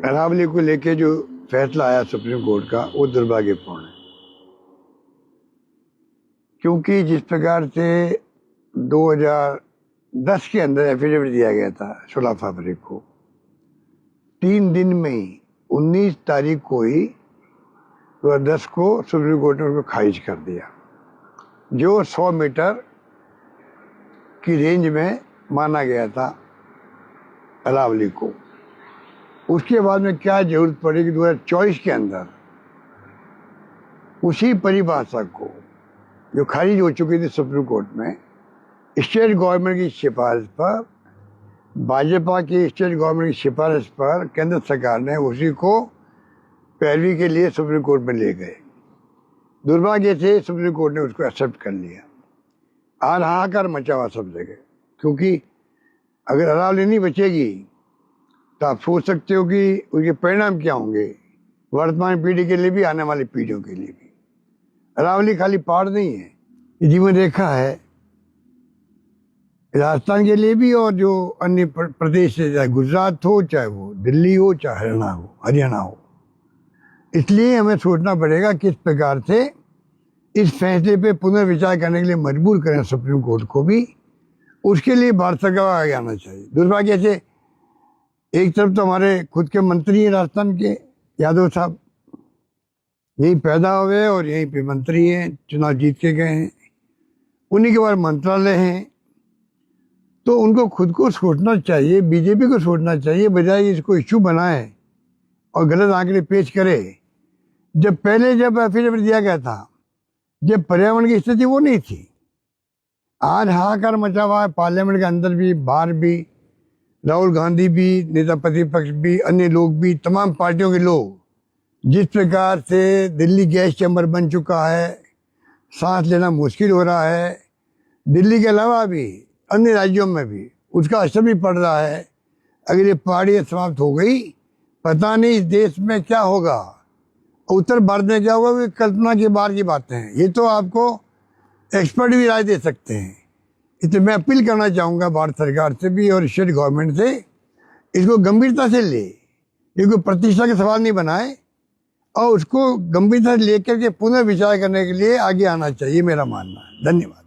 अरावली को लेके जो फैसला आया सुप्रीम कोर्ट का वो दुर्भाग्यपूर्ण है, क्योंकि जिस प्रकार से 2010 के अंदर एफिडेविट दिया गया था 16 फरवरी को, 3 दिन में ही 19 तारीख को ही 2010 को सुप्रीम कोर्ट ने उनको खारिज कर दिया, जो 100 मीटर की रेंज में माना गया था अरावली को। उसके बाद में क्या जरूरत पड़ी कि 2024 के अंदर उसी परिभाषा को जो खारिज हो चुकी थी सुप्रीम कोर्ट में, स्टेट गवर्नमेंट की सिफारिश पर, भाजपा की स्टेट गवर्नमेंट की सिफारिश पर केंद्र सरकार ने उसी को पैरवी के लिए सुप्रीम कोर्ट में ले गए। दुर्भाग्य से सुप्रीम कोर्ट ने उसको एक्सेप्ट कर लिया। आज हाहाकार मचा हुआ सब जगह, क्योंकि अगर अरावली नहीं बचेगी तो आप सोच सकते हो कि उसके परिणाम क्या होंगे वर्तमान पीढ़ी के लिए भी, आने वाली पीढ़ियों के लिए भी। अरावली खाली पहाड़ नहीं है, ये जीवन रेखा है राजस्थान के लिए भी, और जो अन्य प्रदेश है, चाहे गुजरात हो, चाहे वो दिल्ली हो, चाहे हरियाणा हो। इसलिए हमें सोचना पड़ेगा किस प्रकार से इस फैसले पे पुनर्विचार करने के लिए मजबूर करें सुप्रीम कोर्ट को भी। उसके लिए भारत सरकार को आगे आना चाहिए। दुर्भाग्य से एक तरफ तो हमारे खुद के मंत्री हैं राजस्थान के, यादव साहब यहीं पैदा हुए और यहीं पे मंत्री हैं, चुनाव जीत के गए हैं, उन्हीं के बाद मंत्रालय हैं। तो उनको खुद को सोचना चाहिए, बीजेपी को सोचना चाहिए, बजाय इसको इश्यू बनाए और गलत आंकड़े पेश करे। जब एफिडेविट दिया गया था, जब पर्यावरण की स्थिति वो नहीं थी। आज हाहाकार मचा हुआ है पार्लियामेंट के अंदर भी, बाहर भी। राहुल गांधी भी, नेता प्रतिपक्ष भी, अन्य लोग भी, तमाम पार्टियों के लोग जिस प्रकार से दिल्ली गैस चैम्बर बन चुका है, सांस लेना मुश्किल हो रहा है, दिल्ली के अलावा भी अन्य राज्यों में भी उसका असर भी पड़ रहा है। अगर ये पहाड़ियाँ समाप्त हो गई, पता नहीं इस देश में क्या होगा, उत्तर भारत में क्या होगा, कल्पना के बाहर की बातें हैं। ये तो आपको एक्सपर्ट भी राय दे सकते हैं। इसलिए मैं अपील करना चाहूँगा भारत सरकार से भी और स्टेट गवर्नमेंट से, इसको गंभीरता से ले, ये कोई प्रतिष्ठा के सवाल नहीं बनाए, और उसको गंभीरता से लेकर के पुनर्विचार करने के लिए आगे आना चाहिए, मेरा मानना है। धन्यवाद।